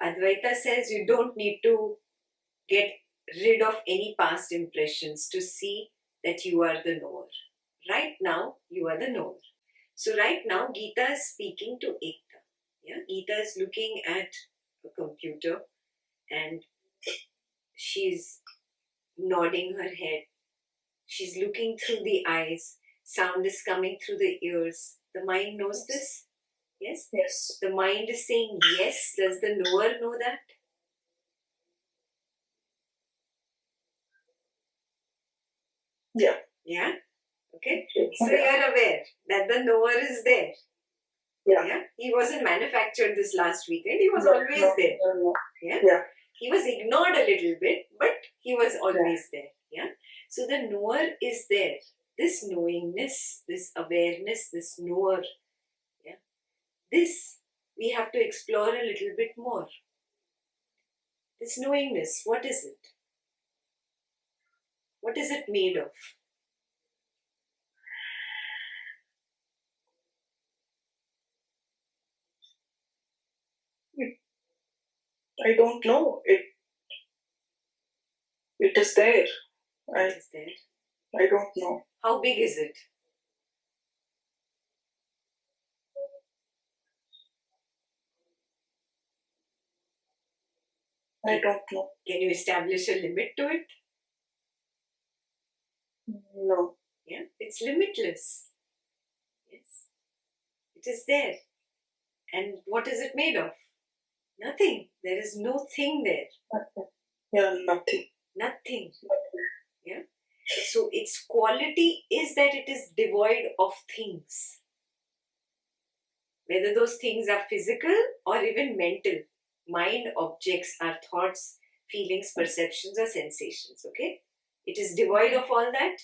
Advaita says you don't need to get rid of any past impressions to see that you are the knower. Right now, you are the knower. So right now, Geeta is speaking to Ekta. Yeah? Geeta is looking at a computer and she's nodding her head. She's looking through the eyes. Sound is coming through the ears. The mind knows this? Yes? Yes. The mind is saying yes. Does the knower know that? Yeah. Yeah? Okay? So you're aware that the knower is there. Yeah. He wasn't manufactured this last weekend. He was always there. Yeah. He was ignored a little bit, but he was always there. Yeah. So the knower is there. This knowingness, this awareness, this knower. Yeah. This we have to explore a little bit more. This knowingness, what is it? What is it made of? I don't know. It is there. It is there. I don't know. How big is it? I don't know. Can you establish a limit to it? No. Yeah, it's limitless. Yes. It is there. And what is it made of? Nothing. There is no thing there. Yeah, nothing. Nothing. Yeah. So its quality is that it is devoid of things. Whether those things are physical or even mental. Mind objects are thoughts, feelings, perceptions, or sensations. Okay? It is devoid of all that.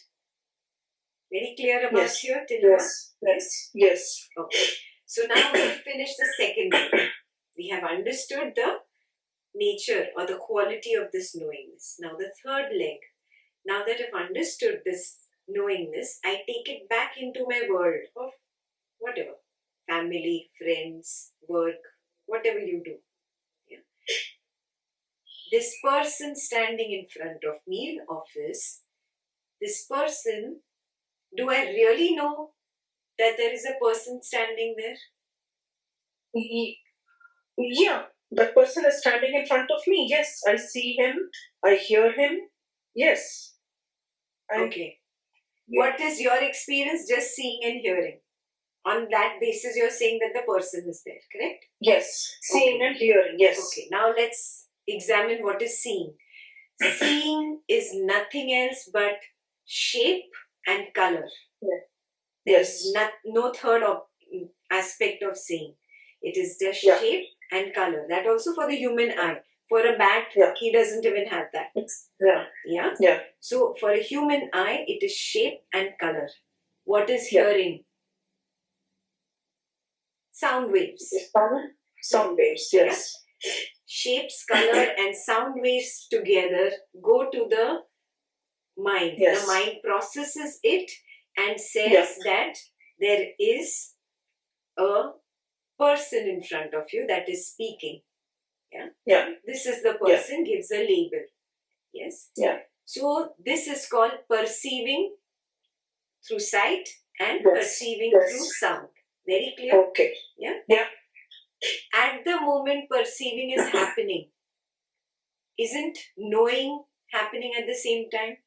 Very clear about here till now? Yes. Okay. So now we've finished the second leg. We have understood the nature or the quality of this knowingness. Now the third leg. Now that I've understood this knowingness, I take it back into my world of whatever. Family, friends, work, whatever you do. Yeah. This person standing in front of me in office, this person, do I really know that there is a person standing there? Yeah, that person is standing in front of me. Yes, I see him. I hear him. Yes. Okay. What is your experience just seeing and hearing? On that basis, you're saying that the person is there, correct? Yes. Seeing and hearing, yes. Okay, now let's examine what is seeing. Seeing is nothing else but shape and color. There's no third aspect of seeing. It is just shape and color. That also for the human eye. For a bat, he doesn't even have that. Yeah. So for a human eye, it is shape and color. What is hearing? Sound waves. Sound waves, yes. Yeah? Shapes, color, and sound waves together go to the mind. Yes. The mind processes it and says that there is a person in front of you that is speaking. Yeah. This is the person, gives a label. Yes. Yeah. So this is called perceiving through sight and perceiving through sound. Very clear? Okay. Yeah. At the moment perceiving is happening, isn't knowing happening at the same time?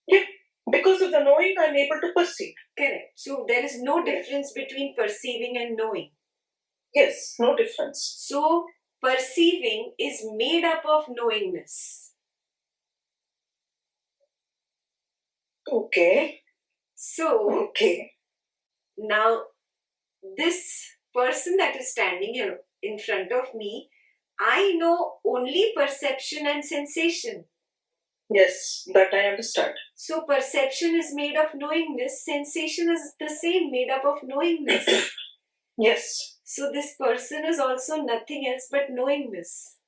Yeah. Because of the knowing, I'm able to perceive. Correct. So there is no difference between perceiving and knowing. Yes, no difference. So perceiving is made up of knowingness. Okay. So, now this person that is standing here in front of me, I know only perception and sensation. Yes, that I understand. So perception is made of knowingness, sensation is the same, made up of knowingness. Yes. So this person is also nothing else but knowingness.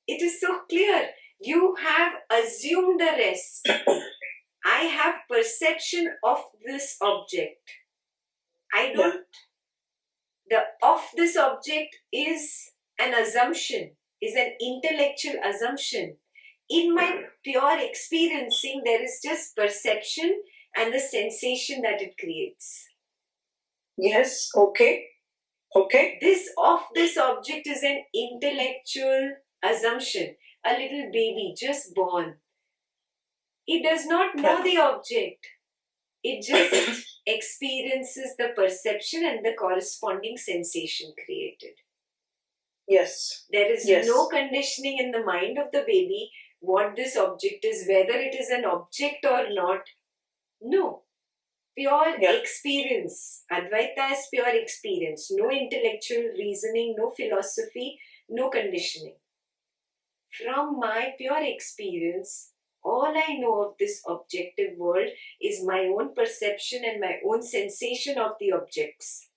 It is so clear. You have assumed the rest. I have perception of this object. I don't. The of this object is an assumption, is an intellectual assumption. In my pure experiencing, there is just perception and the sensation that it creates. Yes, okay. Okay. This of this object is an intellectual assumption. A little baby just born. It does not know the object. It just experiences the perception and the corresponding sensation created. Yes. There is Yes. no conditioning in the mind of the baby what this object is, whether it is an object or not. No. Pure Yeah. experience. Advaita is pure experience. No intellectual reasoning, no philosophy, no conditioning. From my pure experience, all I know of this objective world is my own perception and my own sensation of the objects.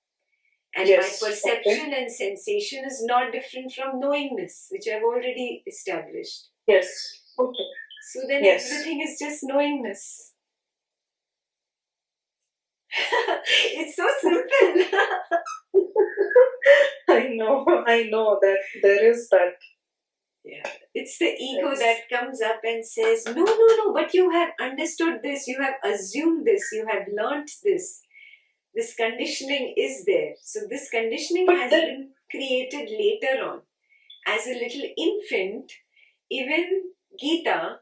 And Yes, my perception and sensation is not different from knowingness, which I've already established. Yes. Okay. So then Yes. everything is just knowingness. It's so simple. I know that there is that. Yeah. It's the ego Yes. that comes up and says, no, but you have understood this, you have assumed this, you have learnt this. This conditioning is there. So this conditioning But has then- been created later on. As a little infant, even Gita,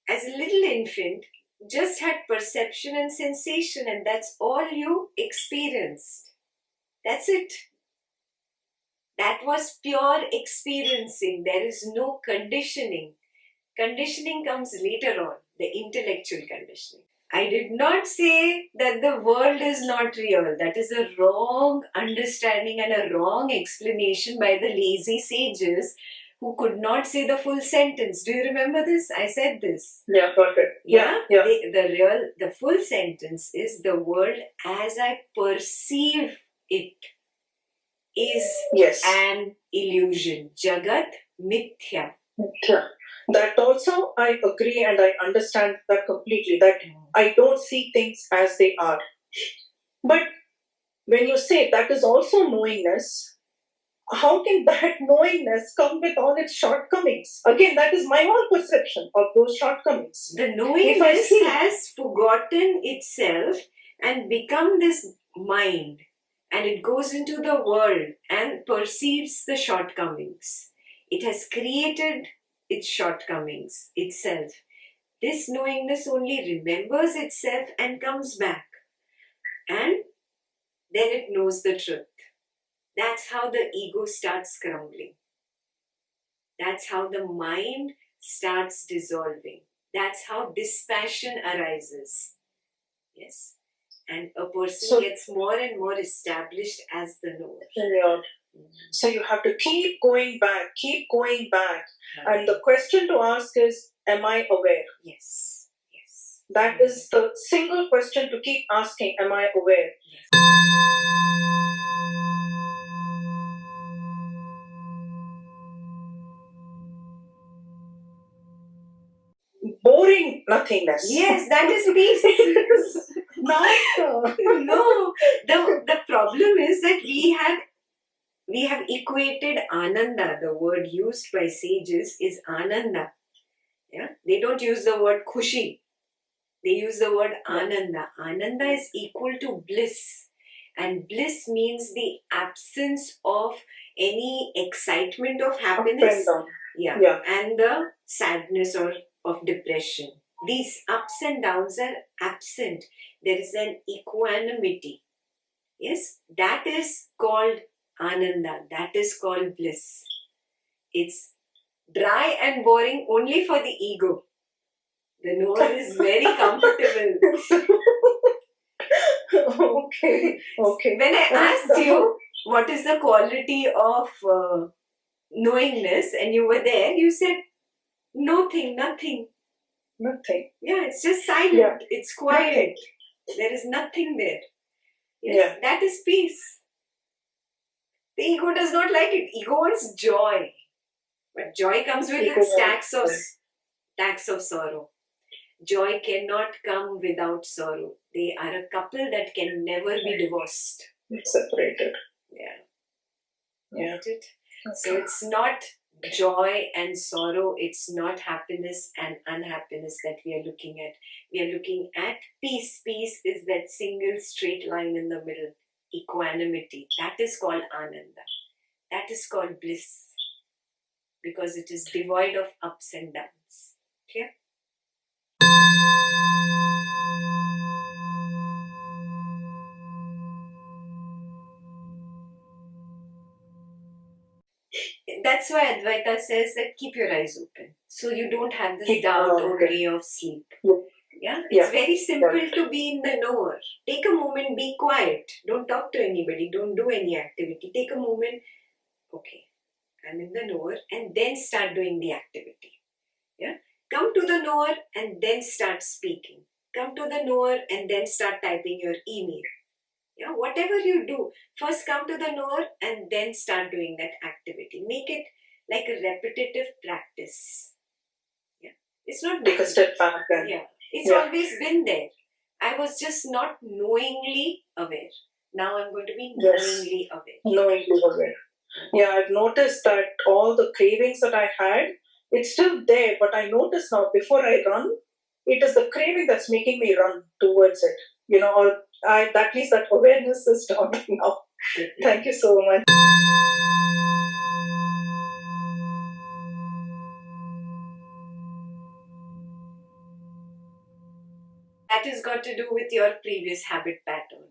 as a little infant, just had perception and sensation, and that's all you experienced. That's it. That was pure experiencing. There is no conditioning. Conditioning comes later on, the intellectual conditioning. I did not say that the world is not real. That is a wrong understanding and a wrong explanation by the lazy sages who could not say the full sentence. Do you remember this? I said this. Yeah, got it. Yeah. The full sentence is the world as I perceive it is Yes. an illusion. Jagat mithya. Yeah. That also I agree and I understand that completely, that I don't see things as they are. But when you say that is also knowingness, how can that knowingness come with all its shortcomings? Again, that is my own perception of those shortcomings. The If I knowingness see- has forgotten itself and become this mind, and it goes into the world and perceives the shortcomings. It has created its shortcomings itself. This knowingness only remembers itself and comes back, and then it knows the truth. That's how the ego starts crumbling. That's how the mind starts dissolving. That's how dispassion arises. Yes. And a person So- gets more and more established as the knower. Yeah. So you have to keep going back. And the question to ask is, am I aware? Yes. Yes. That is the single question to keep asking, am I aware? Yes. Boring nothingness. Yes, that is peace. Not No, the problem is that we have equated ananda. The word used by sages is ananda. Yeah, they don't use the word khushi. They use the word ananda. Ananda is equal to bliss, and bliss means the absence of any excitement of up happiness. and down. Yeah. Yeah. And the sadness or of depression. These ups and downs are absent. There is an equanimity. Yes, that is called ananda. That is called bliss. It's dry and boring only for the ego. The knower is very comfortable. Okay. When I asked you what is the quality of knowingness and you were there, you said nothing. Nothing. Yeah, it's just silent. Yeah. It's quiet. There is nothing there. Yes, Yeah. that is peace. The ego does not like it. Ego wants joy. But joy comes with Ego its wants stacks of sorrow. Joy cannot come without sorrow. They are a couple that can never be divorced. It's separated. Yeah. Get it? So it's not joy and sorrow, it's not happiness and unhappiness that we are looking at. We are looking at peace. Peace is that single straight line in the middle. Equanimity. That is called ananda. That is called bliss. Because it is devoid of ups and downs. Okay? That's why Advaita says that keep your eyes open. So you don't have this doubt or way of sleep. Yeah, it's very simple to be in the knower. Take a moment, be quiet. Don't talk to anybody. Don't do any activity. Take a moment. Okay, I'm in the knower, and then start doing the activity. Yeah, come to the knower and then start speaking. Come to the knower and then start typing your email. Yeah, whatever you do, first come to the knower and then start doing that activity. Make it like a repetitive practice. Yeah, it's not take a step back. Yeah, it's always been there. I was just not knowingly aware. Now I'm going to be knowingly aware. Knowingly aware. Yeah, I've noticed that all the cravings that I had, it's still there, but I notice now before I run, it is the craving that's making me run towards it. Or at least that awareness is dawning now. Thank you so much. That has got to do with your previous habit pattern.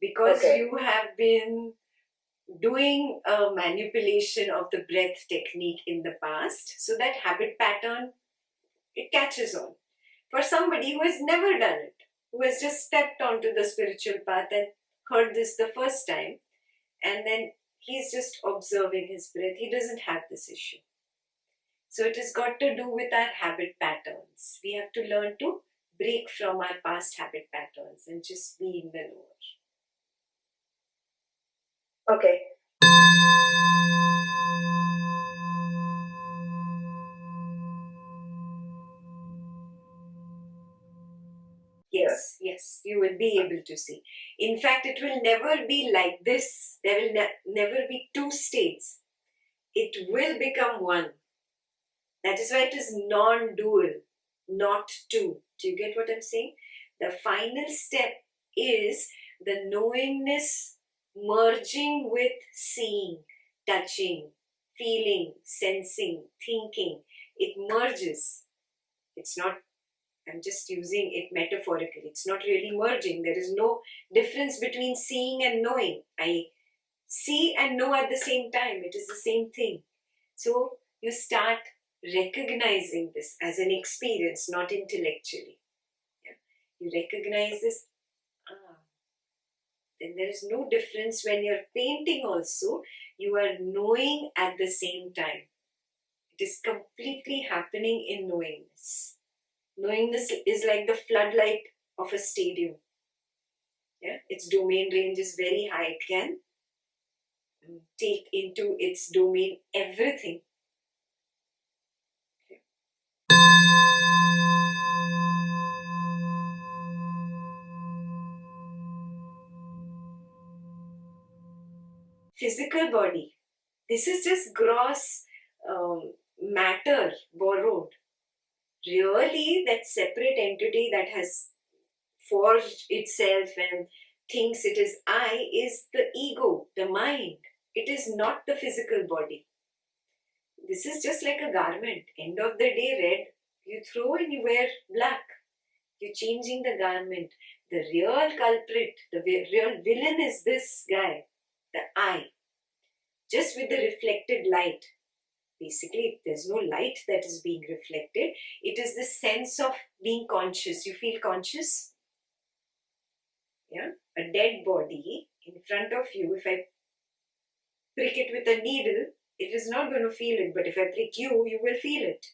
Because you have been doing a manipulation of the breath technique in the past, so that habit pattern, it catches on. For somebody who has never done it, who has just stepped onto the spiritual path and heard this the first time, and then he's just observing his breath, he doesn't have this issue. So it has got to do with our habit patterns. We have to learn to break from our past habit patterns and just be in the knower. Okay. Yes, you will be able to see. In fact, it will never be like this. There will never be two states. It will become one. That is why it is non-dual, not two. Do you get what I'm saying? The final step is the knowingness merging with seeing, touching, feeling, sensing, thinking. It merges. It's not, I'm just using it metaphorically. It's not really merging. There is no difference between seeing and knowing. I see and know at the same time. It is the same thing. So you start recognizing this as an experience, not intellectually. Yeah? You recognize this. Then there is no difference when you're painting also. You are knowing at the same time. It is completely happening in knowingness. Knowingness is like the floodlight of a stadium. Yeah? Its domain range is very high. It can take into its domain everything. Physical body. This is just gross matter borrowed. Really, that separate entity that has forged itself and thinks it is I is the ego, the mind. It is not the physical body. This is just like a garment. End of the day, red, you throw and you wear black. You're changing the garment. The real culprit, the real villain is this guy, the I. Just with the reflected light. Basically, there's no light that is being reflected. It is the sense of being conscious. You feel conscious? Yeah? A dead body in front of you, if I prick it with a needle, it is not going to feel it. But if I prick you, you will feel it.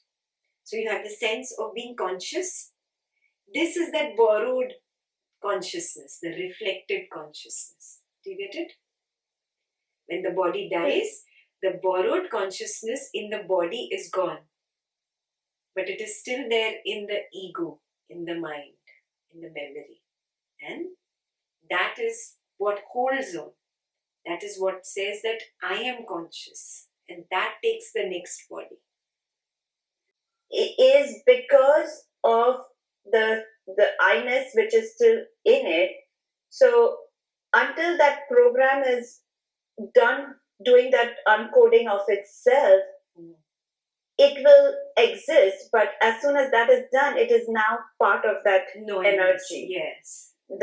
So you have the sense of being conscious. This is that borrowed consciousness, the reflected consciousness. Do you get it? When the body dies, the borrowed consciousness in the body is gone. But it is still there in the ego, in the mind, in the memory. And that is what holds on. That is what says that I am conscious, and that takes the next body. It is because of the I-ness which is still in it. So until that program is done doing that uncoding of itself, it will exist. But as soon as that is done, it is now part of that energy. Yes. And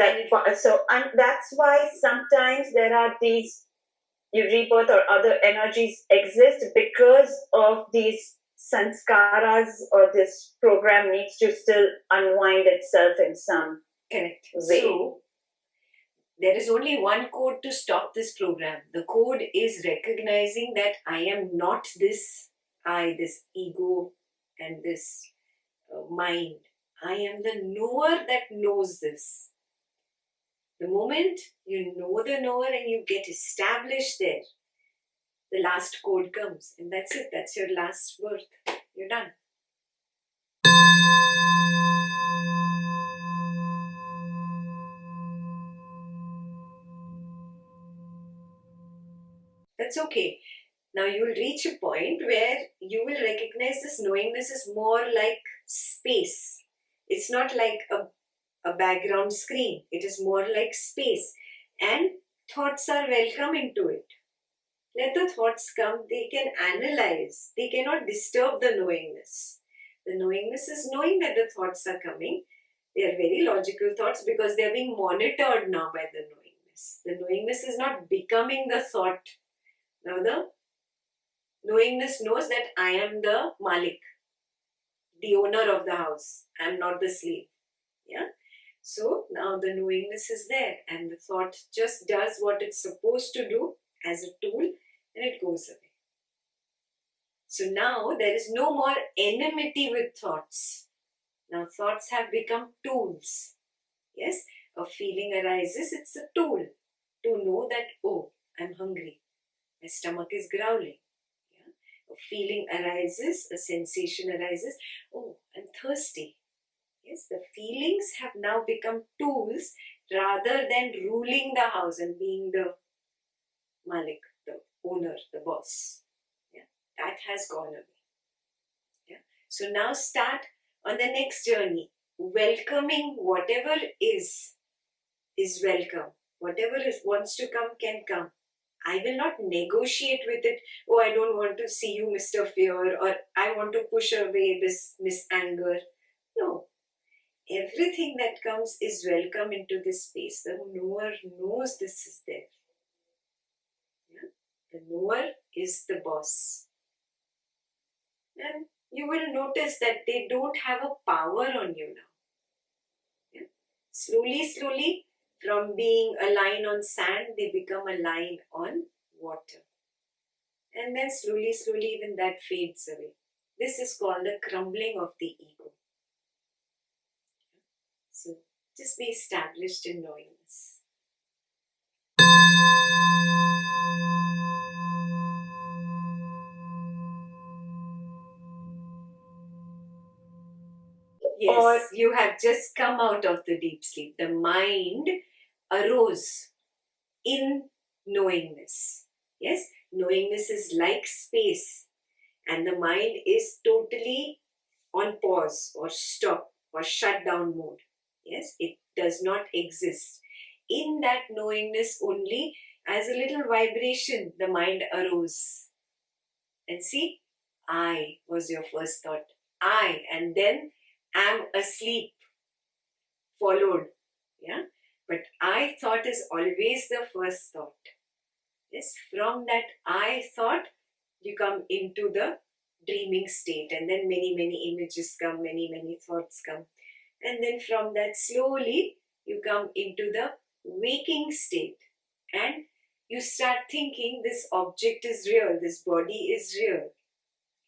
that's why sometimes there are these rebirth or other energies exist because of these sanskaras, or this program needs to still unwind itself in some Correct. way. So there is only one code to stop this program. The code is recognizing that I am not this I, this ego and this mind. I am the knower that knows this. The moment you know the knower and you get established there, the last code comes, and that's it. That's your last birth. You're done. That's okay. Now you will reach a point where you will recognize this knowingness is more like space. It's not like a background screen. It is more like space. And thoughts are welcome into it. Let the thoughts come. They can analyze. They cannot disturb the knowingness. The knowingness is knowing that the thoughts are coming. They are very logical thoughts because they are being monitored now by the knowingness. The knowingness is not becoming the thought. Now the knowingness knows that I am the Malik, the owner of the house. I am not the slave. Yeah. So now the knowingness is there, and the thought just does what it's supposed to do as a tool, and it goes away. So now there is no more enmity with thoughts. Now thoughts have become tools. Yes, a feeling arises, it's a tool to know that, oh, I'm hungry. My stomach is growling. Yeah? A feeling arises, a sensation arises, oh, I'm thirsty. Yes, the feelings have now become tools rather than ruling the house and being the Malik, the owner, the boss. Yeah, that has gone away. Yeah. So now start on the next journey. Welcoming whatever is welcome. Whatever wants to come can come. I will not negotiate with it. Oh, I don't want to see you, Mr. Fear, or I want to push away this Miss Anger. No. Everything that comes is welcome into this space. The knower knows this is there. Yeah? The knower is the boss. And you will notice that they don't have a power on you now. Yeah? Slowly, from being a line on sand, they become a line on water. And then slowly, even that fades away. This is called the crumbling of the ego. So just be established in knowing this. Yes, you have just come out of the deep sleep. The mind arose in knowingness. Yes, knowingness is like space, and the mind is totally on pause or stop or shut down mode. Yes, it does not exist. In that knowingness only, as a little vibration, the mind arose. And see, I was your first thought. I, and then am asleep, followed. Yeah, but I thought is always the first thought. Yes, from that I thought, you come into the dreaming state, and then many images come, many thoughts come, and then from that slowly you come into the waking state, and you start thinking this object is real, this body is real.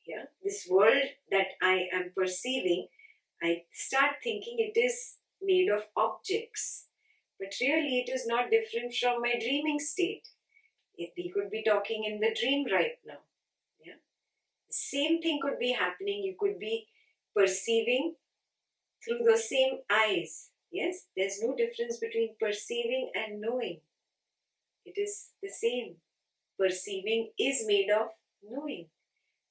Yeah, this world that I am perceiving, I start thinking it is made of objects, but really it is not different from my dreaming state. We could be talking in the dream right now. Yeah, same thing could be happening. You could be perceiving through the same eyes. Yes, there's no difference between perceiving and knowing. It is the same. Perceiving is made of knowing.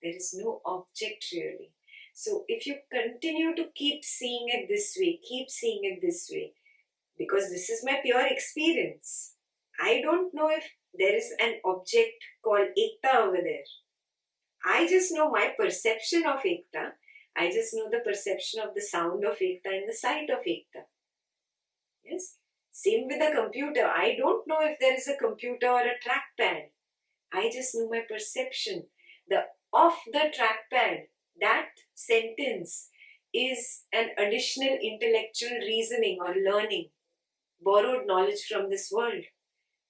There is no object really. So if you continue to keep seeing it this way, because this is my pure experience. I don't know if there is an object called Ekta over there. I just know my perception of Ekta. I just know the perception of the sound of Ekta and the sight of Ekta. Yes? Same with the computer. I don't know if there is a computer or a trackpad. I just know my perception. The of the trackpad, that sentence is an additional intellectual reasoning or learning, borrowed knowledge from this world.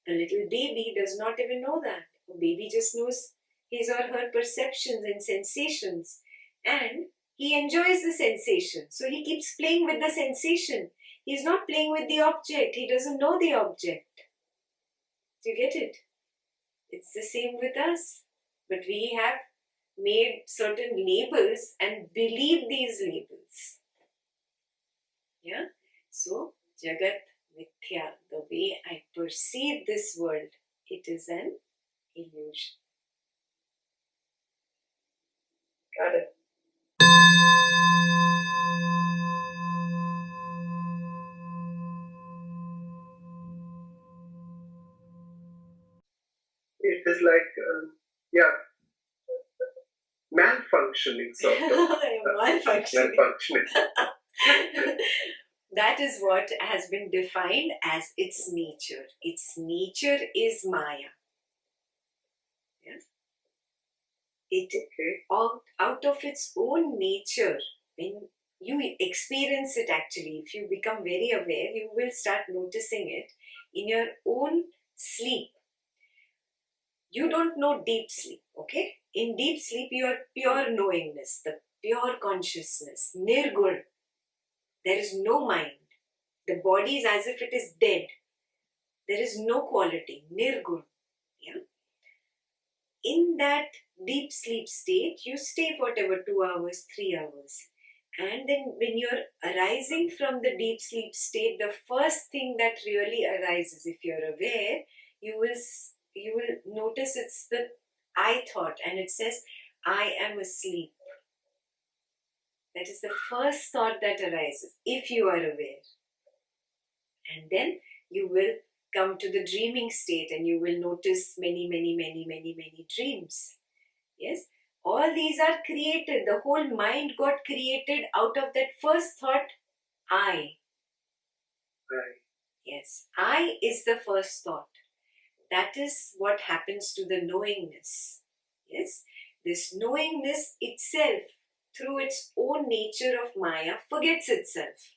A little baby does not even know that. A baby just knows his or her perceptions and sensations, and he enjoys the sensation. So he keeps playing with the sensation. He's not playing with the object. He doesn't know the object. Do you get it? It's the same with us. But we have made certain labels and believe these labels. Yeah? So, Jagat Mithya, the way I perceive this world, it is an illusion. Got it. It is like, malfunctioning sort of. Malfunctioning. Malfunctioning. That is what has been defined as its nature. Its nature is Maya. Yes? It out of its own nature, when you experience it actually, if you become very aware, you will start noticing it in your own sleep. You don't know deep sleep, okay? In deep sleep, you are pure knowingness, the pure consciousness, nirgun. There is no mind. The body is as if it is dead. There is no quality, nirgun. Yeah? In that deep sleep state, you stay for whatever 2 hours, 3 hours. And then when you're arising from the deep sleep state, the first thing that really arises, if you're aware, you will notice it's the I thought, and it says, I am asleep. That is the first thought that arises, if you are aware. And then you will come to the dreaming state and you will notice many dreams. Yes? All these are created. The whole mind got created out of that first thought, I. Right. Yes, I is the first thought. That is what happens to the knowingness. Yes, this knowingness itself, through its own nature of Maya, forgets itself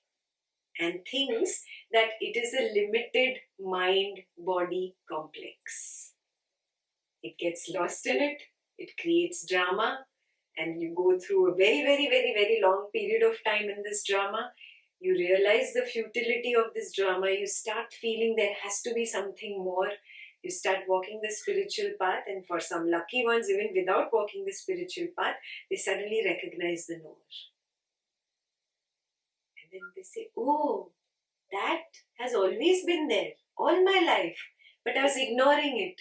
and thinks that it is a limited mind-body complex. It gets lost in it, it creates drama, and you go through a very long period of time in this drama. You realize the futility of this drama. You start feeling there has to be something more. You start walking the spiritual path, and for some lucky ones, even without walking the spiritual path, they suddenly recognize the knower. And then they say, oh, that has always been there all my life, but I was ignoring it.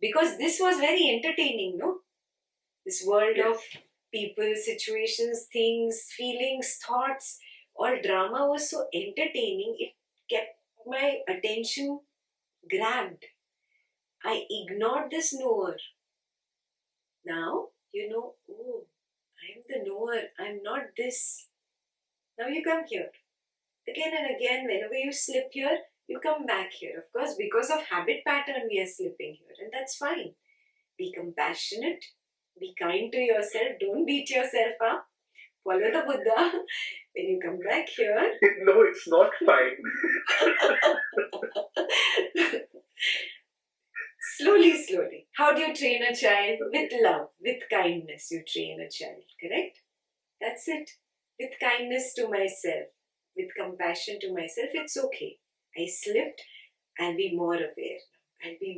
Because this was very entertaining, no? This world of people, situations, things, feelings, thoughts, all drama was so entertaining, it kept my attention grabbed. I ignored this knower. Now, oh, I am the knower, I'm not this. Now you come here. Again and again, whenever you slip here, you come back here. Of course, because of habit pattern, we are slipping here, and that's fine. Be compassionate, be kind to yourself, don't beat yourself up. Follow the Buddha. When you come back here, No, it's not fine. slowly. How do you train a child? With love, with kindness, you train a child, correct? That's it. With kindness to myself, with compassion to myself, it's okay. I slipped, I'll be more aware now. I'll be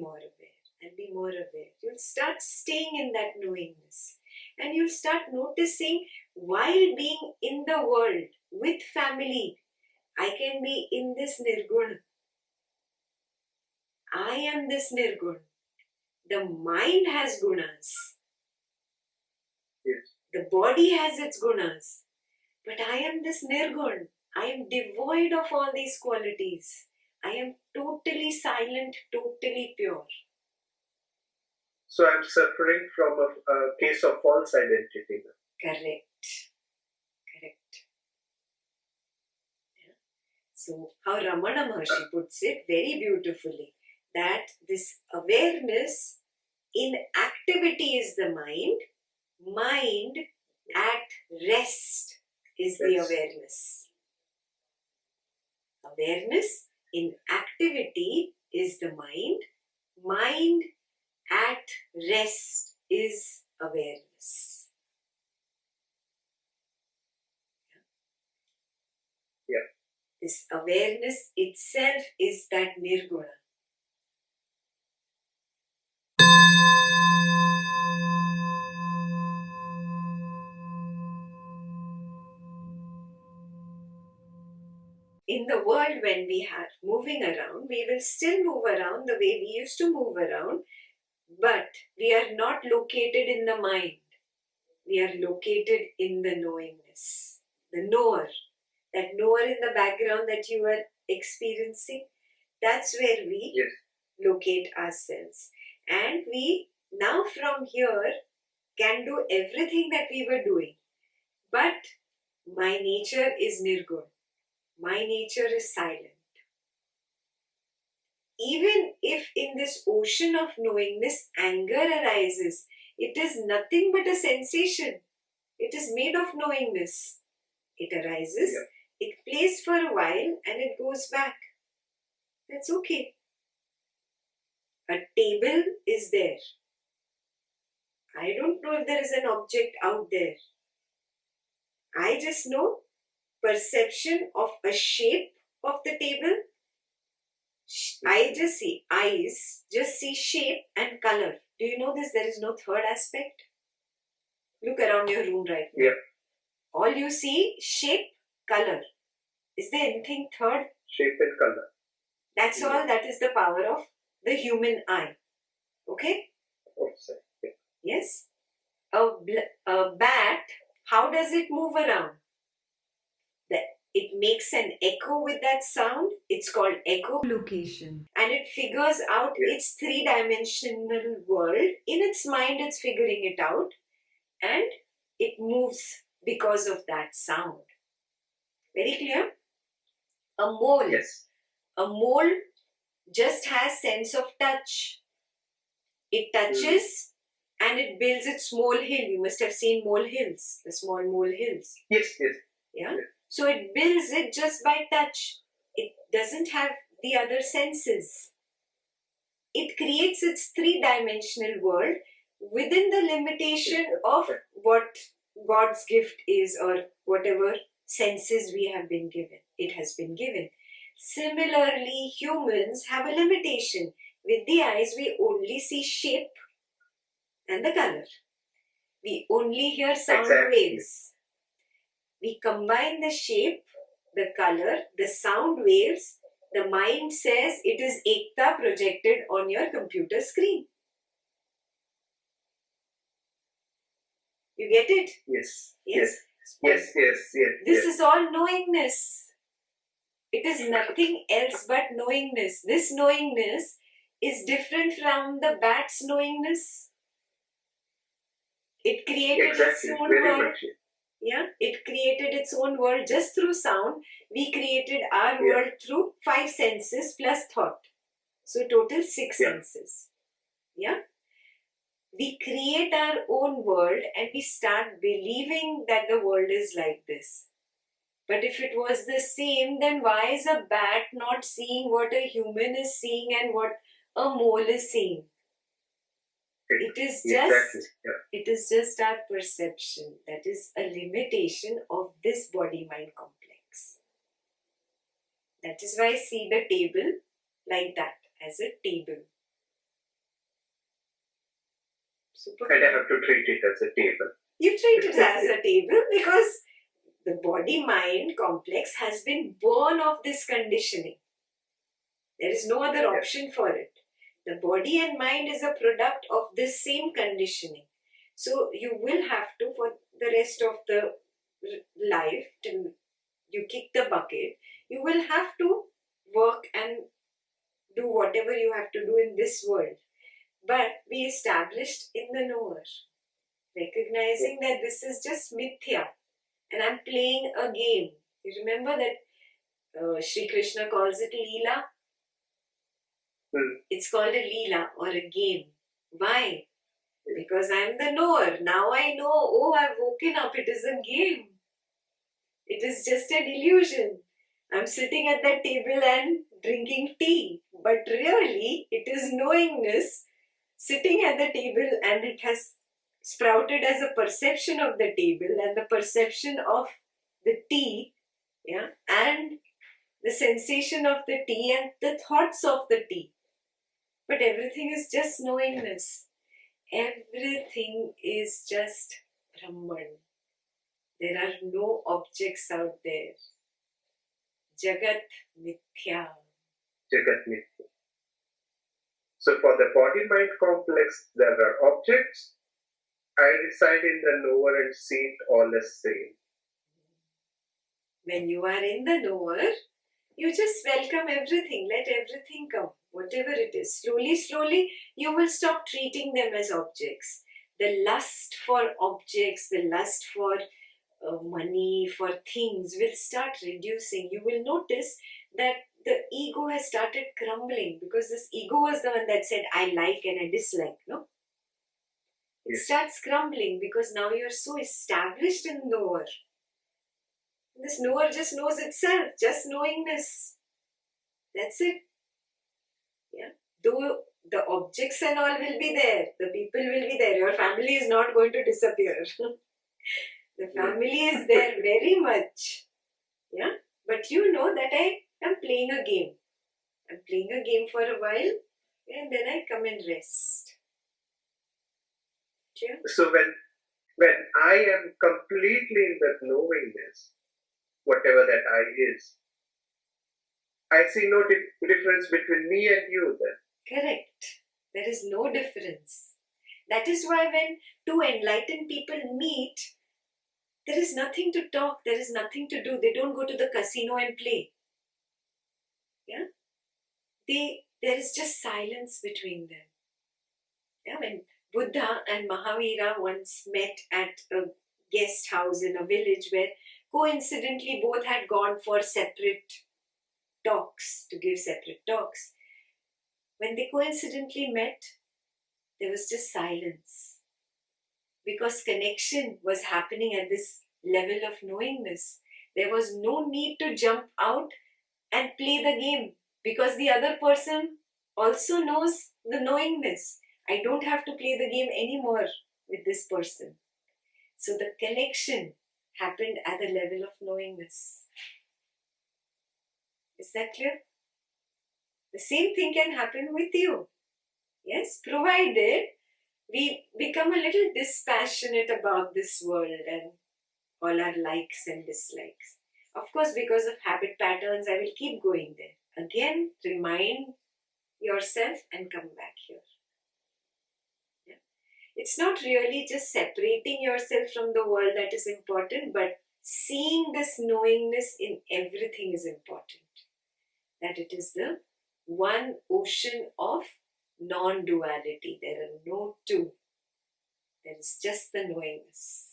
more aware. You'll start staying in that knowingness. And you'll start noticing while being in the world, with family, I can be in this nirguna. I am this nirgun. The mind has gunas. Yes. The body has its gunas. But I am this nirgun. I am devoid of all these qualities. I am totally silent, totally pure. So I'm suffering from a case of false identity. Correct. Correct. Yeah. So, how Ramana Maharshi puts it very beautifully, that this awareness in activity is the mind, mind at rest is the Yes. awareness. Awareness in activity is the mind, mind at rest is awareness. Yeah. This awareness itself is that nirguna. In the world, when we are moving around, we will still move around the way we used to move around, but we are not located in the mind. We are located in the knowingness, the knower. That knower in the background that you are experiencing, that's where we Yes. locate ourselves. And we now from here can do everything that we were doing. But my nature is nirgun. My nature is silent. Even if in this ocean of knowingness anger arises, it is nothing but a sensation. It is made of knowingness. It arises, it plays for a while, and it goes back. That's okay. A table is there. I don't know if there is an object out there. I just know perception of a shape of the table. I just see eyes, just see shape and color. Do you know this? There is no third aspect. Look around your room right now. Yeah. All you see, shape, color. Is there anything third? Shape and color. That's all. That is the power of the human eye. Okay? Also. Yeah. Yes? A bat, how does it move around? It makes an echo with that sound. It's called echolocation. And it figures out its three-dimensional world. In its mind, it's figuring it out. And it moves because of that sound. Very clear? A mole. Yes. A mole just has sense of touch. It touches and it builds its molehill. You must have seen molehills, the small molehills. Yes, yes. Yeah. So it builds it just by touch. It doesn't have the other senses. It creates its three-dimensional world within the limitation of what God's gift is, or whatever senses we have been given. It has been given. Similarly, humans have a limitation. With the eyes, we only see shape and the color. We only hear sound waves. We combine the shape, the color, the sound waves. The mind says it is Ekta projected on your computer screen. You get it? Yes. Yes. Yes. Yes. Yes. This is all knowingness. It is nothing else but knowingness. This knowingness is different from the bat's knowingness. It created its own world. Yeah, it created its own world just through sound. We created our world through 5 senses plus thought. So total 6 senses. Yeah. We create our own world and we start believing that the world is like this. But if it was the same, then why is a bat not seeing what a human is seeing and what a mole is seeing? It is just our perception. That is a limitation of this body-mind complex. That is why I see the table like that, as a table. Super. And I have to treat it as a table. You treat it as a table because the body-mind complex has been born of this conditioning. There is no other option for it. The body and mind is a product of this same conditioning. So you will have to, for the rest of the life, till you kick the bucket, you will have to work and do whatever you have to do in this world. But be established in the knower, recognizing that this is just mithya and I'm playing a game. You remember that Sri Krishna calls it Leela? It's called a Leela or a game. Why? Because I'm the knower. Now I know, oh, I've woken up. It is a game. It is just an illusion. I'm sitting at that table and drinking tea. But really, it is knowingness sitting at the table, and it has sprouted as a perception of the table and the perception of the tea, yeah, and the sensation of the tea and the thoughts of the tea. But everything is just knowingness. Everything is just Brahman. There are no objects out there. Jagat Mithya. Jagat Mithya. So for the body-mind complex, there are objects. I reside in the knower and see it all as same. When you are in the knower, you just welcome everything. Let everything come, whatever it is. Slowly, slowly, you will stop treating them as objects. The lust for objects, the lust for money, for things will start reducing. You will notice that the ego has started crumbling, because this ego was the one that said, I like and I dislike, no? It starts crumbling because now you're so established in knower. This knower just knows itself, just knowingness. That's it. Yeah. Though the objects and all will be there, the people will be there, your family is not going to disappear. The family is there very much. Yeah. But you know that I am playing a game. I'm playing a game for a while, and then I come and rest. Yeah. So when I am completely in that knowingness, whatever that I is, I see no difference between me and you then. Correct. There is no difference. That is why when two enlightened people meet, there is nothing to talk, there is nothing to do. They don't go to the casino and play. Yeah? There is just silence between them. Yeah? When Buddha and Mahavira once met at a guest house in a village where coincidentally both had gone for separate talks, to give separate talks. When they coincidentally met, there was just silence. Because connection was happening at this level of knowingness. There was no need to jump out and play the game, because the other person also knows the knowingness. I don't have to play the game anymore with this person. So the connection happened at the level of knowingness. Is that clear? The same thing can happen with you. Yes, provided we become a little dispassionate about this world and all our likes and dislikes. Of course, because of habit patterns, I will keep going there. Again, remind yourself and come back here. Yeah. It's not really just separating yourself from the world that is important, but seeing this knowingness in everything is important. That it is the one ocean of non-duality. There are no two. There is just the knowingness.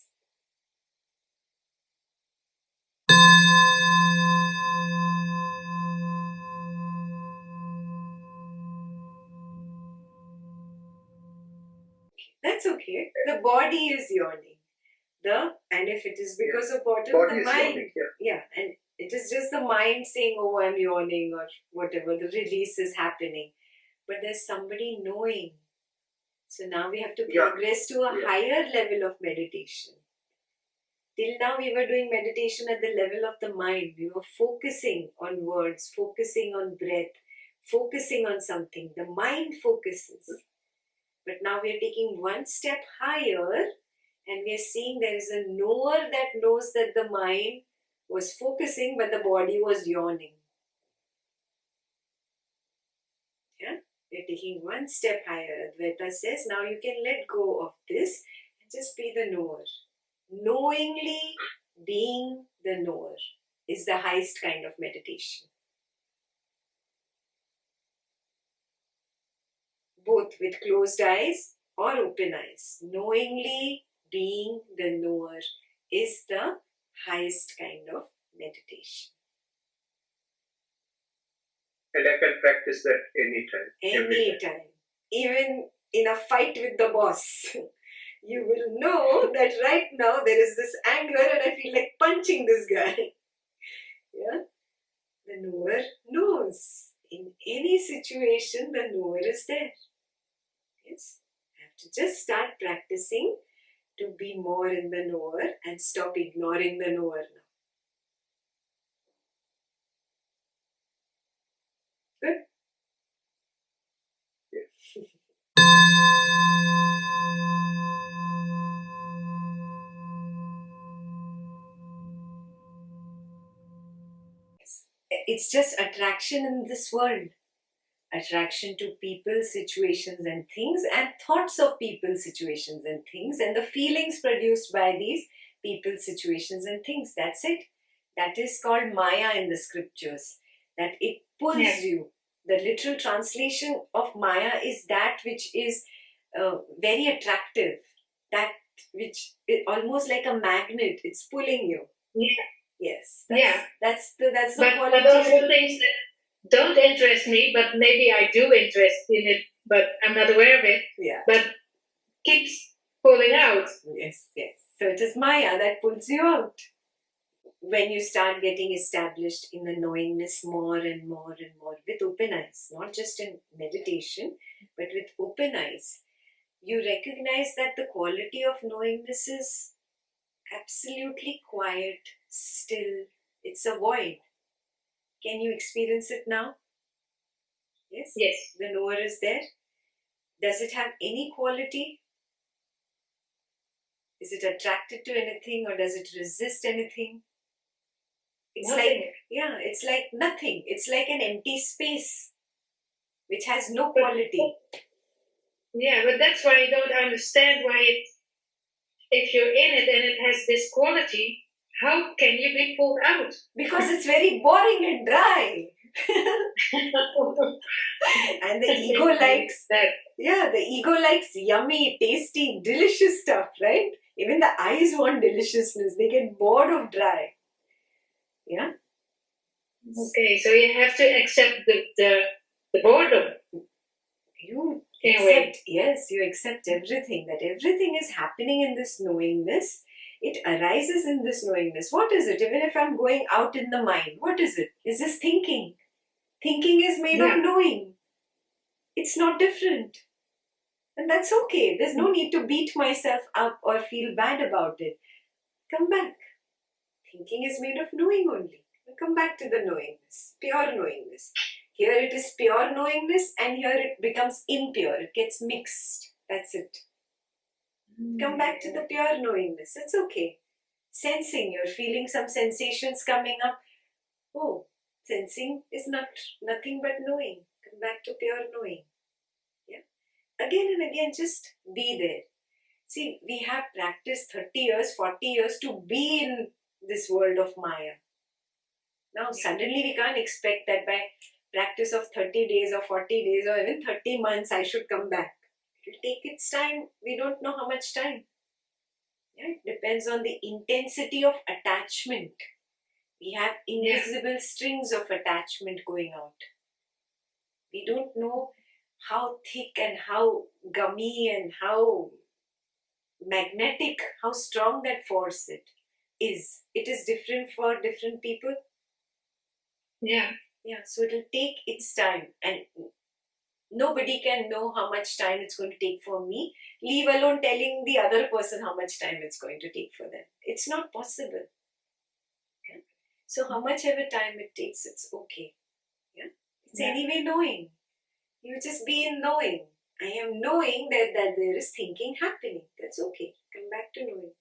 That's okay. The body is yawning. And if it is because of boredom, Body the is mind. yawning, Yeah, and it is just the mind saying, oh, I'm yawning, or whatever, the release is happening. But there's somebody knowing. So now we have to progress to a higher level of meditation. Till now we were doing meditation at the level of the mind. We were focusing on words, focusing on breath, focusing on something. The mind focuses. But now we are taking one step higher, and we are seeing there is a knower that knows that the mind was focusing, but the body was yawning. Yeah? We're taking one step higher. Advaita says, now you can let go of this and just be the knower. Knowingly being the knower is the highest kind of meditation. Both with closed eyes or open eyes. Knowingly being the knower is the highest kind of meditation. And I can practice that anytime. Anytime. Even in a fight with the boss. You will know that right now there is this anger and I feel like punching this guy. Yeah? The knower knows. In any situation, the knower is there. Yes? You have to just start practicing to be more in the knower and stop ignoring the knower now. Good? It's just attraction in this world. Attraction to people, situations and things, and thoughts of people, situations and things, and the feelings produced by these people, situations and things. That's it. That is called Maya in the scriptures. That it pulls you. The literal translation of Maya is that which is very attractive. That which is almost like a magnet. It's pulling you. Yeah. Yes. That's the but quality. But also things that don't interest me, but maybe I do interest in it, but I'm not aware of it. Yeah. But keeps pulling out. Yes, yes. So it is Maya that pulls you out. When you start getting established in the knowingness more and more and more with open eyes, not just in meditation, but with open eyes, you recognize that the quality of knowingness is absolutely quiet, still. It's a void. Can you experience it now? Yes? Yes. The knower is there. Does it have any quality? Is it attracted to anything or does it resist anything? It's Nothing. it's like nothing. It's like an empty space which has no quality. Yeah, but that's why I don't understand why if you're in it and it has this quality, how can you be pulled out? Because it's very boring and dry. And the ego likes that. Yeah, the ego likes yummy, tasty, delicious stuff, right? Even the eyes want deliciousness. They get bored of dry. Yeah. Okay, so you have to accept the boredom. You Anyway. you accept everything, that everything is happening in this knowingness. It arises in this knowingness. What is it? Even if I'm going out in the mind, what is it? Is this thinking? Thinking is made of knowing. It's not different. And that's okay. There's no need to beat myself up or feel bad about it. Come back. Thinking is made of knowing only. Come back to the knowingness, pure knowingness. Here it is pure knowingness and here it becomes impure. It gets mixed. That's it. Come back to the pure knowingness. It's okay. Sensing, you're feeling some sensations coming up. Oh, sensing is nothing but knowing. Come back to pure knowing. Yeah. Again and again, just be there. See, we have practiced 30 years, 40 years to be in this world of Maya. Now, suddenly we can't expect that by practice of 30 days or 40 days or even 30 months I should come back. It will take its time. We don't know how much time. Yeah, it depends on the intensity of attachment. We have invisible strings of attachment going out. We don't know how thick and how gummy and how magnetic, how strong that force is. It is different for different people. Yeah. Yeah, so it will take its time and nobody can know how much time it's going to take for me, leave alone telling the other person how much time it's going to take for them. It's not possible. Yeah? So how much ever time it takes, it's okay. Yeah? It's anyway knowing. You just be in knowing. I am knowing that there is thinking happening. That's okay. Come back to knowing.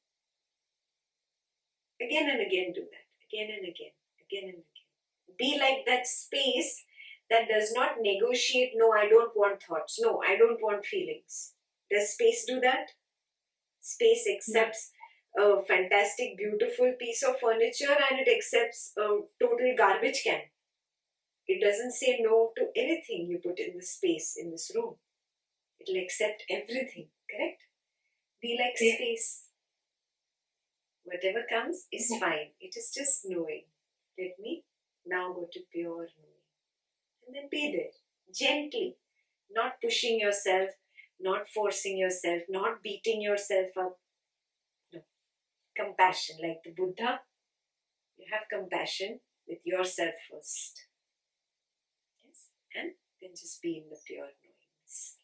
Again and again do that. Again and again. Again and again. Be like that space that does not negotiate, no, I don't want thoughts, no, I don't want feelings. Does space do that? Space accepts a fantastic, beautiful piece of furniture and it accepts a total garbage can. It doesn't say no to anything you put in the space in this room. It will accept everything, correct? Be like space. Whatever comes is fine. It is just knowing. Let me now go to pure knowing. And then be there, gently, not pushing yourself, not forcing yourself, not beating yourself up. No. Compassion, like the Buddha, you have compassion with yourself first. Yes, and then just be in the pure knowingness.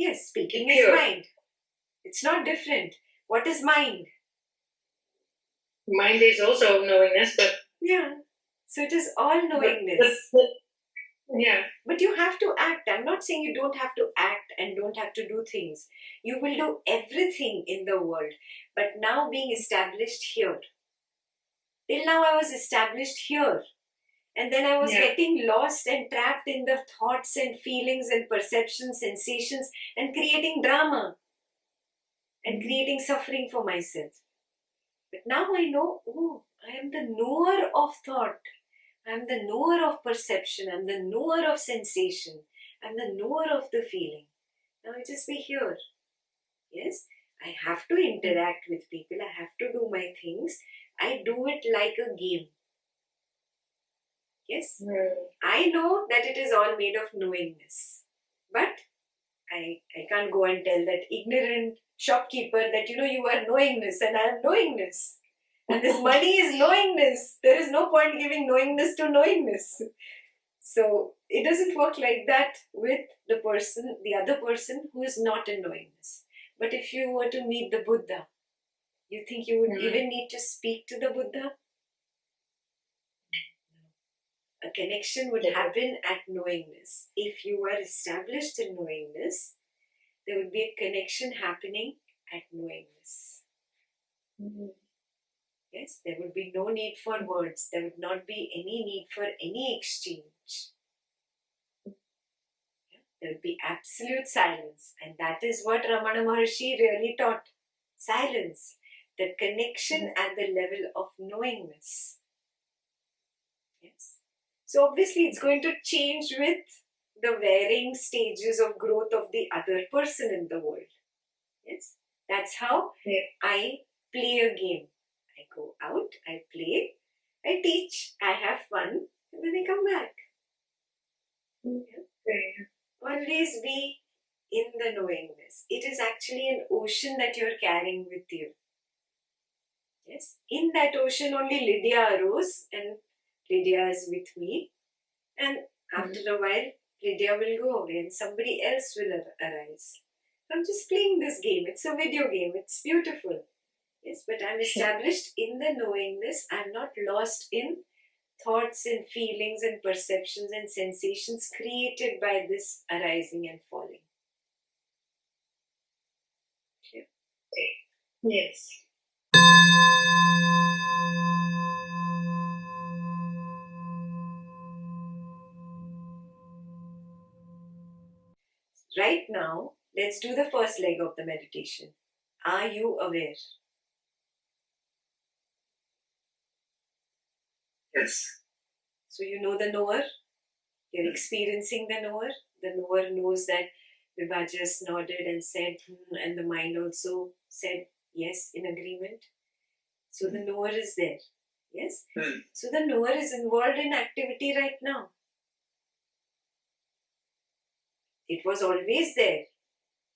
Yes, speaking is mind. It's not different. What is mind? Mind is also knowingness, but yeah. So it is all knowingness. Yeah. But you have to act. I'm not saying you don't have to act and don't have to do things. You will do everything in the world. But now being established here. Till now I was established here. And then I was getting lost and trapped in the thoughts and feelings and perceptions, sensations, and creating drama. And creating suffering for myself. But now I know, oh, I am the knower of thought. I am the knower of perception. I am the knower of sensation. I am the knower of the feeling. Now I just be here. Yes, I have to interact with people. I have to do my things. I do it like a game. Yes, I know that it is all made of knowingness. But I can't go and tell that ignorant shopkeeper that, you are knowingness and I am knowingness. And this money is knowingness. There is no point giving knowingness to knowingness. So it doesn't work like that with the other person who is not in knowingness. But if you were to meet the Buddha, you think you would even need to speak to the Buddha? A connection would happen at knowingness. If you were established in knowingness, there would be a connection happening at knowingness. Yes, there would be no need for words. There would not be any need for any exchange. There would be absolute silence. And that is what Ramana Maharshi really taught. Silence. The connection at the level of knowingness. Yes. So obviously it's going to change with the varying stages of growth of the other person in the world. Yes. That's how I play a game. I go out, I play, I teach, I have fun, and then I come back. Always be in the knowingness. It is actually an ocean that you're carrying with you. Yes. In that ocean only Lydia arose, and Lydia is with me. And after a while, Lydia will go away and somebody else will arise. I'm just playing this game. It's a video game. It's beautiful. Yes, but I'm established in the knowingness. I'm not lost in thoughts and feelings and perceptions and sensations created by this arising and falling. Okay. Yes. Right now, let's do the first leg of the meditation. Are you aware? Yes. So you know the knower, you're experiencing the knower. The knower knows that Vibha just nodded and said, and the mind also said yes in agreement. So the knower is there. Yes? So the knower is involved in activity right now. It was always there.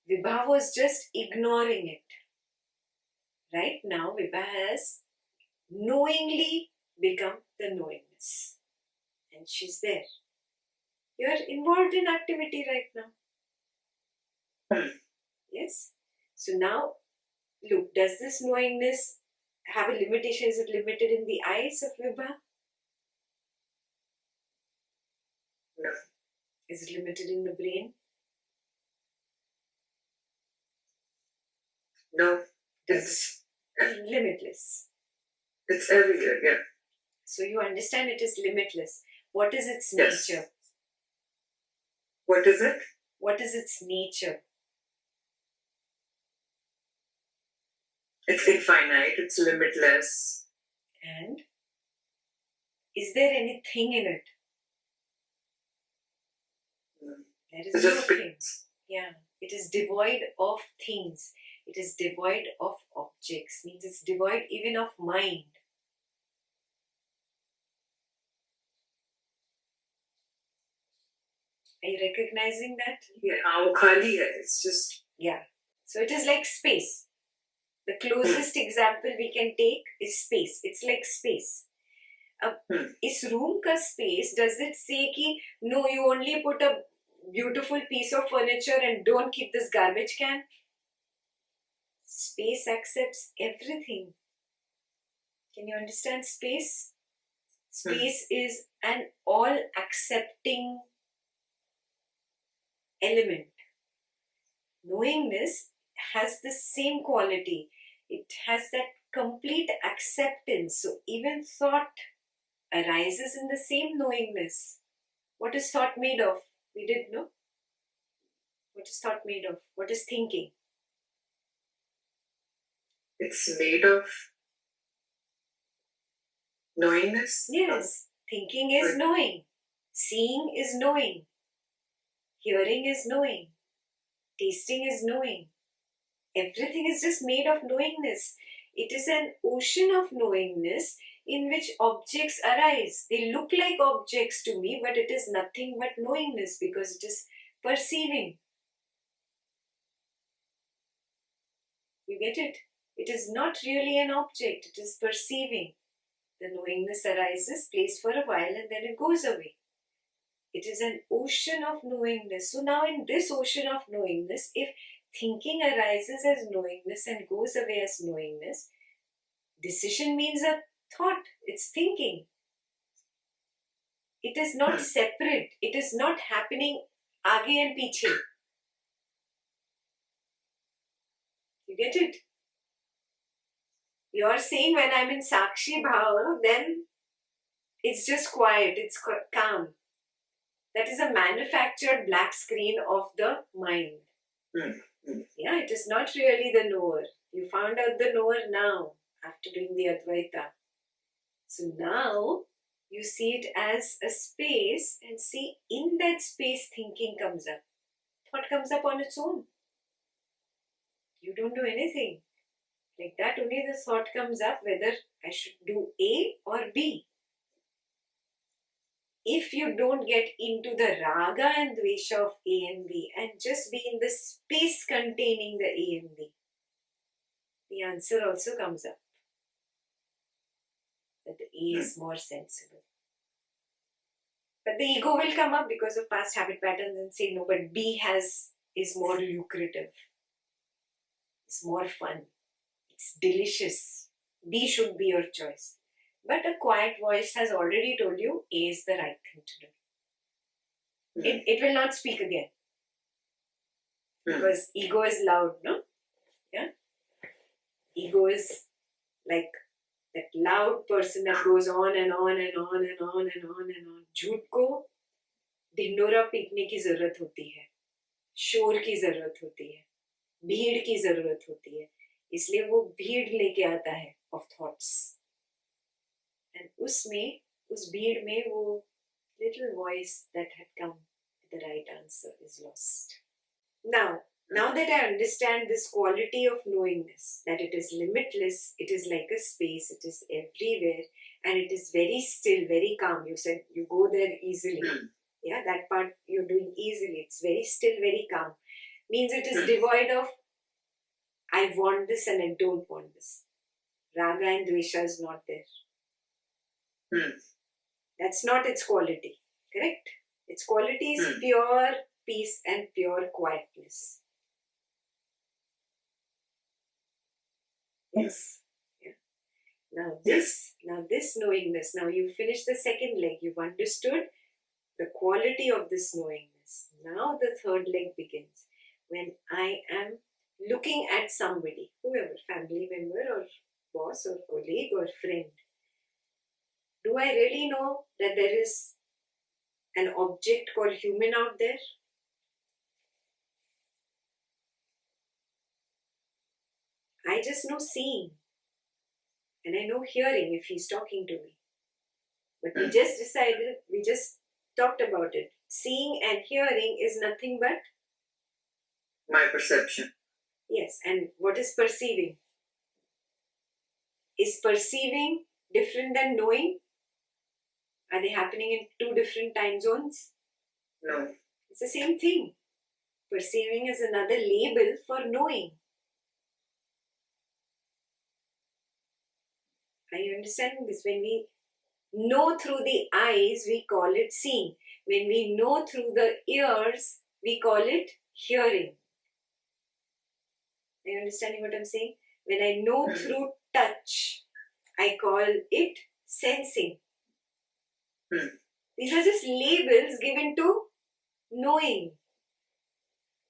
Vibha was just ignoring it. Right now, Vibha has knowingly become the knowingness. And she's there. You're involved in activity right now. Yes? So now, look, does this knowingness have a limitation? Is it limited in the eyes of Vibha? No. Is it limited in the brain? No, it's Limitless. it's everywhere. Yeah. So you understand it is limitless. What is its Yes. nature? What is it? What is its nature? It's infinite. It's limitless. And is there anything in it? There is It's just nothing. things. Yeah. It is devoid of things. It is devoid of objects. Means it's devoid even of mind. Are you recognizing that? Yeah. वो खाली है. It's just. Yeah. So it is like space. The closest example we can take is space. It's like space. इस room का space, does it say कि no, you only put a beautiful piece of furniture and don't keep this garbage can? Space accepts everything. Can you understand space? Space is an all-accepting element. Knowingness has the same quality. It has that complete acceptance. So even thought arises in the same knowingness. What is thought made of? We did know. What is thought made of? What is thinking? It's made of knowingness. Yes. Thinking is knowing. Seeing is knowing. Hearing is knowing. Tasting is knowing. Everything is just made of knowingness. It is an ocean of knowingness in which objects arise. They look like objects to me, but it is nothing but knowingness because it is perceiving. You get it? It is not really an object, it is perceiving. The knowingness arises, plays for a while, and then it goes away. It is an ocean of knowingness. So now in this ocean of knowingness, if thinking arises as knowingness and goes away as knowingness, decision means a thought. It's thinking. It is not separate. It is not happening aage and piche. You get it? You're saying when I'm in Sakshi Bhav, then it's just quiet, it's calm. That is a manufactured black screen of the mind. Yeah, it is not really the knower. You found out the knower now after doing the Advaita. So now you see it as a space and see in that space thinking comes up. Thought comes up on its own. You don't do anything. Like that only the thought comes up whether I should do A or B. If you don't get into the raga and dvesha of A and B and just be in the space containing the A and B, the answer also comes up. That the A is more sensible. But the ego will come up because of past habit patterns and say, no, but B is more lucrative. It's more fun. It's delicious. B should be your choice. But a quiet voice has already told you A is the right thing to do. It will not speak again. Because ego is loud, no? Yeah? Ego is like that loud person that goes on and on and on and on and on and on. झूठ को ढिंडोरा पीटने की जरूरत होती है, शोर की जरूरत होती है, भीड़ की जरूरत होती है. इसलिए वो भीड़ लेके आता है of thoughts. And उसमें, उस भीड़ में वो little voice that had come with the right answer is lost. Now that I understand this quality of knowingness, that it is limitless, it is like a space, it is everywhere, and it is very still, very calm. You said you go there easily. Yeah, that part you're doing easily. It's very still, very calm. Means it is devoid of I want this and I don't want this. Raga and dvesha is not there. That's not its quality. Correct? Its quality is pure peace and pure quietness. Yes. Yeah. Now this knowingness, now you finish the second leg, you've understood the quality of this knowingness. Now the third leg begins when I am looking at somebody, whoever, family member or boss or colleague or friend. Do I really know that there is an object called human out there? I just know seeing, and I know hearing if he's talking to me. But we just talked about it. Seeing and hearing is nothing but, My perception. yes, and what is perceiving? Is perceiving different than knowing? Are they happening in two different time zones? No. It's the same thing. Perceiving is another label for knowing. Are you understanding this? When we know through the eyes, we call it seeing. When we know through the ears, we call it hearing. Are you understanding what I'm saying? When I know through touch, I call it sensing. These are just labels given to knowing.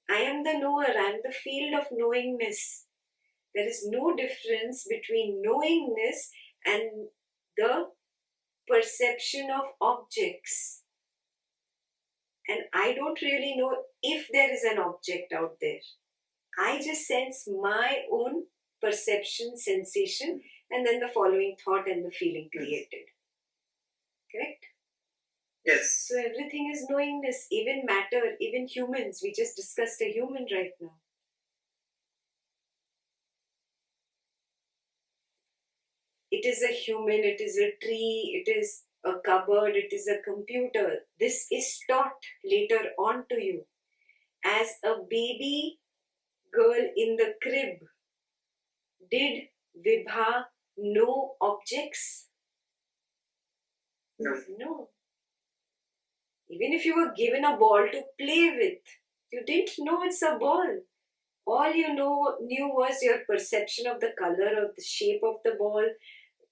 I am the knower, I am the field of knowingness. There is no difference between knowingness and the perception of objects. And I don't really know if there is an object out there. I just sense my own perception, sensation, and then the following thought and the feeling created. Correct? Yes. So everything is knowingness, even matter, even humans. We just discussed a human right now. It is a human, it is a tree, it is a cupboard, it is a computer. This is taught later on to you. As a baby girl in the crib, did Vibha know objects? No. No. Even if you were given a ball to play with, you didn't know it's a ball. All you knew was your perception of the color, of the shape of the ball,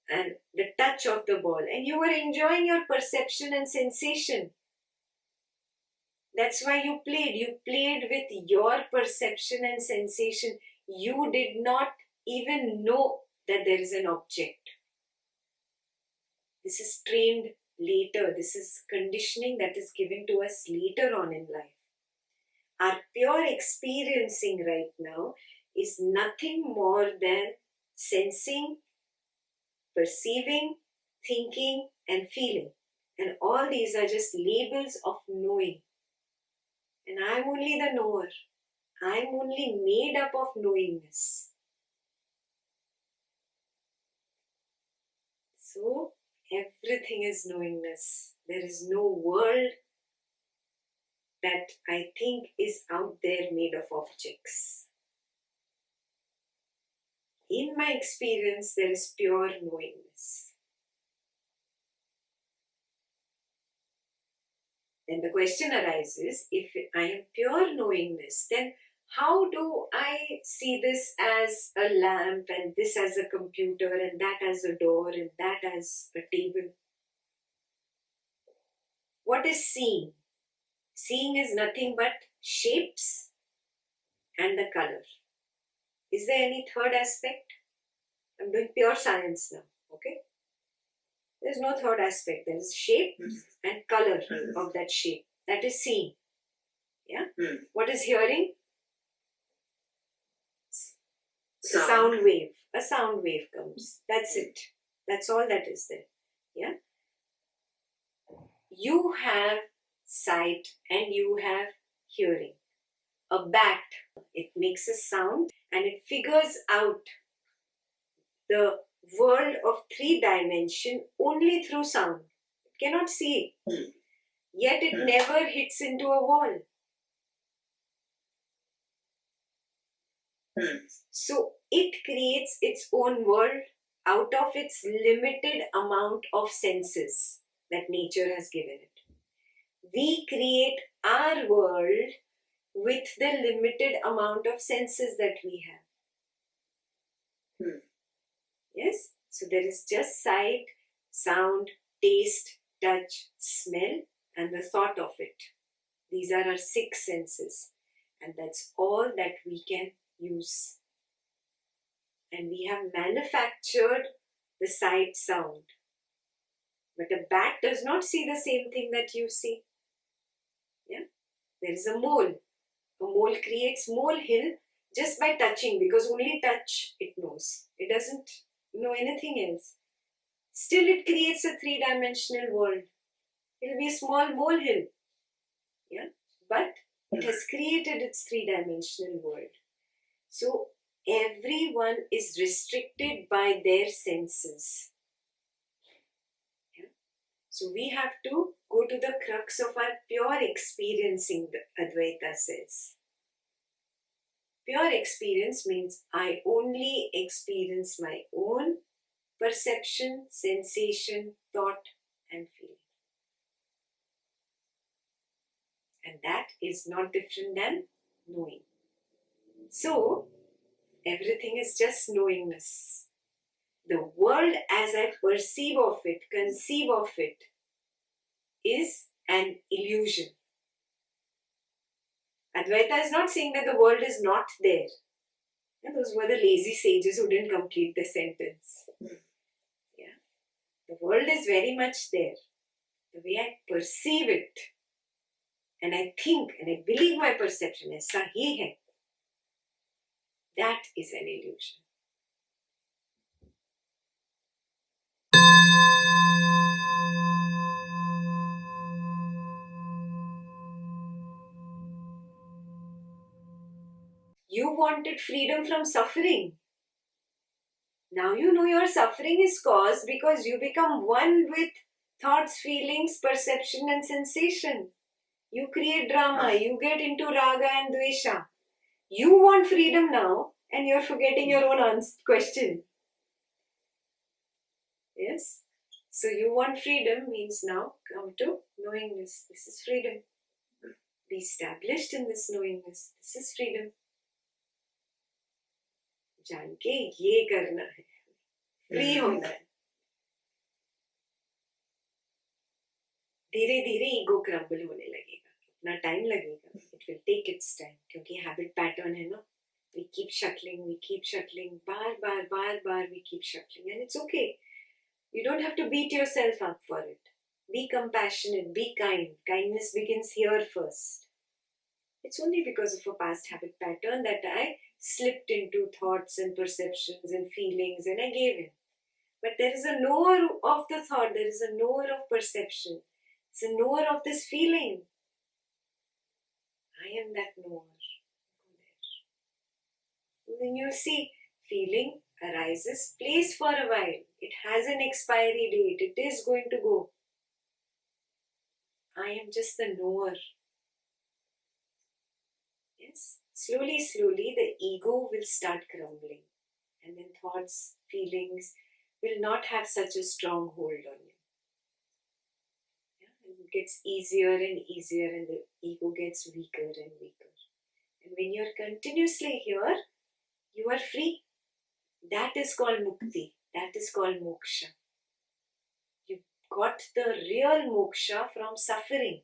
and the touch of the ball. And you were enjoying your perception and sensation. That's why you played. You played with your perception and sensation. You did not even know that there is an object. This is trained later. This is conditioning that is given to us later on in life. Our pure experiencing right now is nothing more than sensing, perceiving, thinking, and feeling. And all these are just labels of knowing. And I'm only the knower. I'm only made up of knowingness. So, everything is knowingness. There is no world that I think is out there made of objects. In my experience, there is pure knowingness. Then the question arises, if I am pure knowingness, then how do I see this as a lamp and this as a computer and that as a door and that as a table? What is seeing? Seeing is nothing but shapes and the color. Is there any third aspect? I'm doing pure science now, okay? There's no third aspect. There is shape and color of that shape. That is seeing. Yeah? What is hearing? Sound wave. A sound wave comes. That's it. That's all that is there. Yeah? You have sight and you have hearing. A bat, it makes a sound and it figures out the world of 3 dimension only through sound. It cannot see it. Yet it never hits into a wall. So it creates its own world out of its limited amount of senses that nature has given it. We create our world with the limited amount of senses that we have. Yes? So there is just sight, sound, taste, touch, smell, and the thought of it. These are our 6 senses, and that's all that we can use. And we have manufactured the sight, sound. But a bat does not see the same thing that you see. Yeah? There is a mole. A mole creates molehill just by touching, because only touch it knows. It doesn't know anything else. Still, it creates a 3-dimensional world. It will be a small molehill. Yeah? But it has created its 3-dimensional world. So, everyone is restricted by their senses. Yeah? So, we have to go to the crux of our pure experiencing, Advaita says. Pure experience means I only experience my own perception, sensation, thought, and feeling. And that is not different than knowing. So, everything is just knowingness. The world as I perceive of it, conceive of it, is an illusion. Advaita is not saying that the world is not there. And those were the lazy sages who didn't complete the sentence. Yeah. The world is very much there. The way I perceive it, and I think and I believe my perception aisa hi hai, that is an illusion. You wanted freedom from suffering. Now you know your suffering is caused because you become one with thoughts, feelings, perception and sensation. You create drama, you get into raga and dvesha. You want freedom now and you're forgetting your own question. Yes? So you want freedom means now come to knowingness. This is freedom. Be established in this knowingness. This is freedom. जान के ये करना है, free होना है. धीरे धीरे ego crumble होने लगेगा, अपना टाइम लगेगा. It will take its time, क्योंकि हैबिट पैटर्न है ना. We keep shuttling, bar we keep shuttling, and it's okay. You don't have to beat yourself up for it. Be compassionate, be kind. Kindness begins here first. It's only because of a past habit pattern that I slipped into thoughts and perceptions and feelings and I gave in. But there is a knower of the thought, there is a knower of perception, it's a knower of this feeling. I am that knower. Then you'll see feeling arises, plays for a while. It has an expiry date, it is going to go. I am just the knower. Yes, slowly, the ego will start crumbling, and then thoughts, feelings will not have such a strong hold on you. Yeah? And it gets easier and easier, and the ego gets weaker and weaker. And when you're continuously here, you are free. That is called mukti. That is called moksha. You got the real moksha from suffering.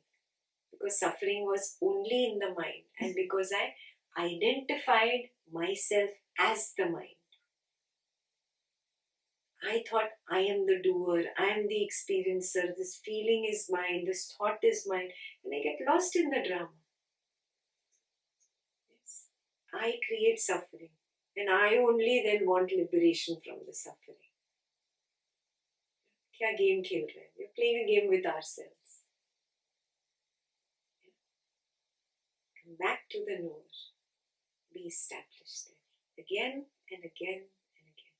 Because suffering was only in the mind, and because I identified myself as the mind. I thought I am the doer, I am the experiencer, this feeling is mine, this thought is mine, and I get lost in the drama. Yes. I create suffering, and I only then want liberation from the suffering. क्या game खेल रहे हैं? We're playing a game with ourselves. Back to the knower. Be established there. Again and again and again.